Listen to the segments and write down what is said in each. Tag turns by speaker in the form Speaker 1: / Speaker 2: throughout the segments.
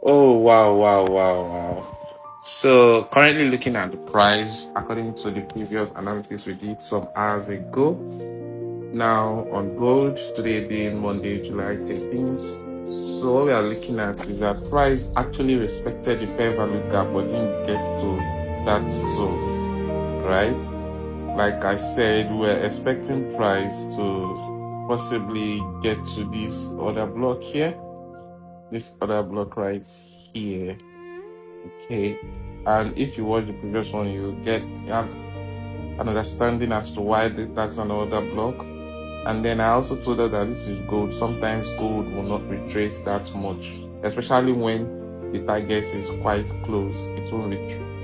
Speaker 1: Oh, wow, wow, wow, wow. So, currently looking at the price according to the previous analysis we did some hours ago. Now, on gold, today being Monday, July 13th. So, what we are looking at is that price actually respected the fair value gap but didn't get to that zone, right? Like I said, we're expecting price to possibly get to this other block here, this other block right here. Okay, and if you watch the previous one, you have an understanding as to why that's another block. And then I also told her that this is gold. Sometimes gold will not retrace that much, especially when the target is quite close. It won't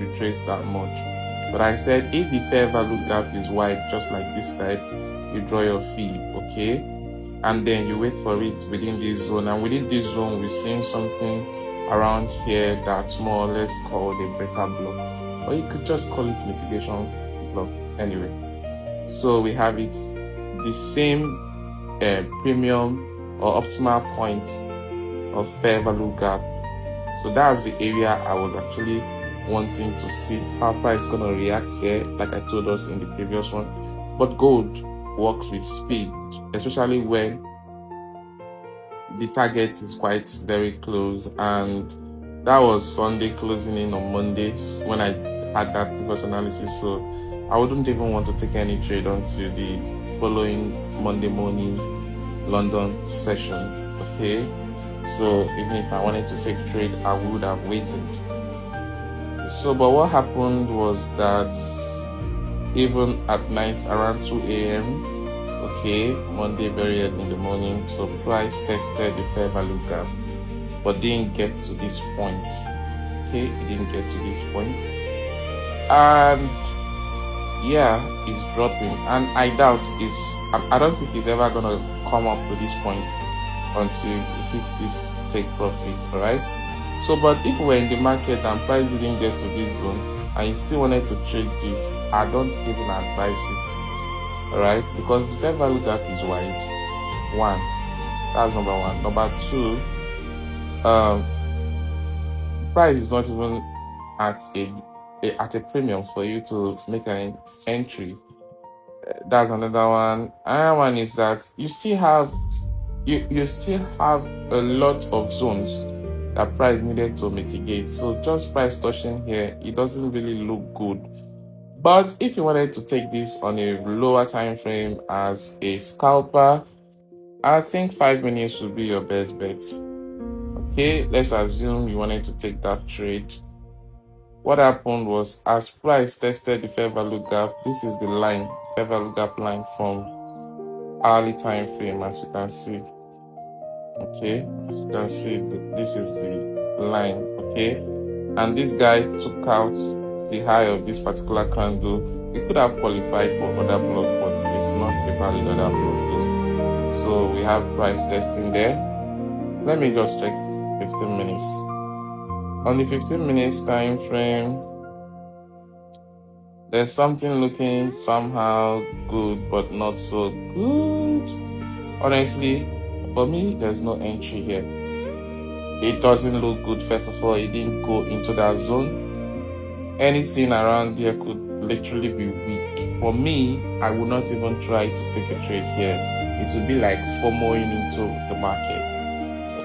Speaker 1: retrace that much. But I said if the fair value gap is wide, just like this type, you draw your fee, okay? And then you wait for it within this zone. And within this zone, we're seeing something around here that's more or less called a breaker block. Or you could just call it mitigation block anyway. So we have it the same premium or optimal points of fair value gap. So that's the area I was actually wanting to see how price is going to react there, like I told us in the previous one. But gold works with speed, especially when the target is quite very close. And that was Sunday closing in on Mondays when I had that previous analysis. So I wouldn't even want to take any trade until the following Monday morning London session. Okay, so even if I wanted to take trade, I would have waited. So but what happened was that even at night around 2 a.m, okay, Monday very early in the morning, so price tested the fair value gap but didn't get to this point. Okay, it didn't get to this point, and yeah, it's dropping, and I don't think it's ever gonna come up to this point until it hits this take profit. All right, so but if we're in the market and price didn't get to this zone and you still wanted to trade this, I don't even advise it. All right, because the fair value gap is wide. One, that's number one. Number two, price is not even at a premium for you to make an entry. That's another one. Another one is that you still have a lot of zones that price needed to mitigate. So just price touching here, it doesn't really look good. But if you wanted to take this on a lower time frame as a scalper, I think 5 minutes would be your best bet. Okay, let's assume you wanted to take that trade. What happened was, as price tested the fair value gap, this is the line, fair value gap line from hourly time frame, as you can see. Okay, as you can see, this is the line. Okay, and this guy took out the high of this particular candle. It could have qualified for other block, but it's not a valid other block though. So we have price testing there. Let me just check 15 minutes. On the 15 minutes time frame, there's something looking somehow good but not so good. Honestly, for me, there's no entry here. It doesn't look good. First of all, it didn't go into that zone. Anything around here could literally be weak. For me, I would not even try to take a trade here. It would be like FOMOing into the market.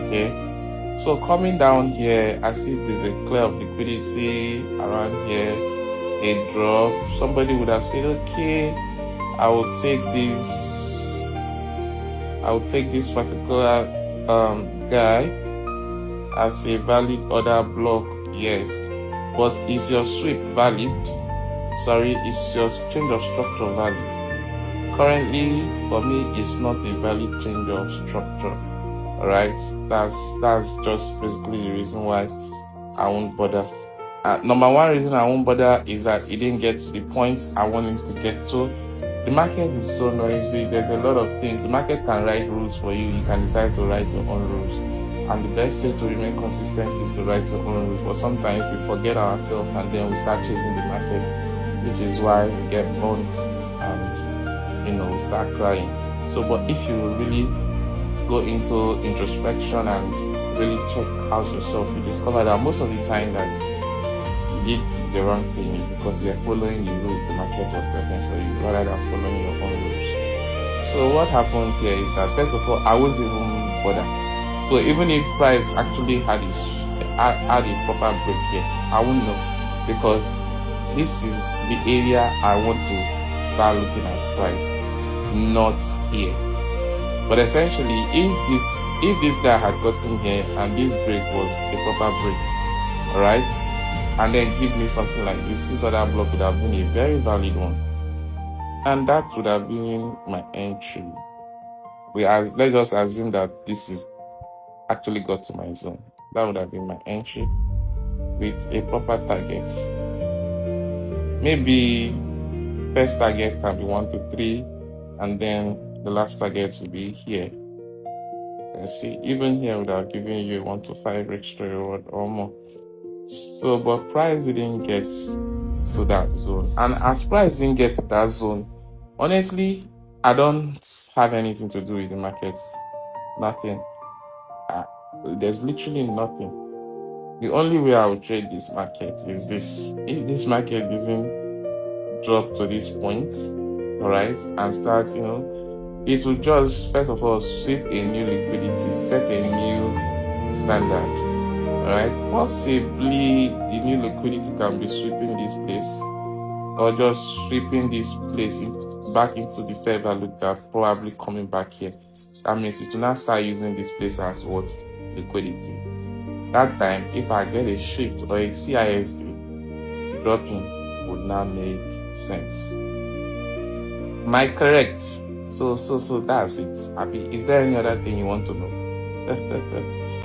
Speaker 1: Okay, so coming down here, I see there's a clear of liquidity around here, a drop. Somebody would have said, okay, I will take this particular guy as a valid order block. Yes, but is your sweep valid? Sorry, is your change of structure valid? Currently, for me, it's not a valid change of structure. Alright, that's just basically the reason why I won't bother. Number one reason I won't bother is that it didn't get to the point I wanted to get to. The market is so noisy. There's a lot of things. The market can write rules for you. You can decide to write your own rules. And the best way to remain consistent is to write your own rules. But sometimes we forget ourselves and then we start chasing the market, which is why we get burnt and we start crying. So, but if you really go into introspection and really check out yourself, you discover that most of the time that you did the wrong thing is because you are following the rules the market was setting for you rather than following your own rules. So what happened here is that first of all, I won't even bother. So even if price actually had a proper break here, I won't know, because this is the area I want to start looking at price, not here. But essentially, if this guy had gotten here and this break was a proper break, all right, and then give me something like this other block would have been a very valid one, and that would have been my entry. Let's just assume that this is actually got to my zone. That would have been my entry with a proper target. Maybe first target can be 1 to 3, and then the last target will be here. You see, even here would have given you 1 to 5 extra reward or more. So, but price didn't get to that zone, and as price didn't get to that zone, honestly, I don't have anything to do with the market. Nothing. There's literally nothing. The only way I would trade this market is this. If this market doesn't drop to this point, all right, and start, it will just, first of all, sweep a new liquidity, set a new standard, all right. Possibly the new liquidity can be sweeping this place, or just sweeping this place back into the fair value gap, probably coming back here. That means it will now start using this place as what? Liquidity. That time, if I get a shift or a CISD, dropping would now make sense. Am I correct? So that's it. Happy. Is there any other thing you want to know?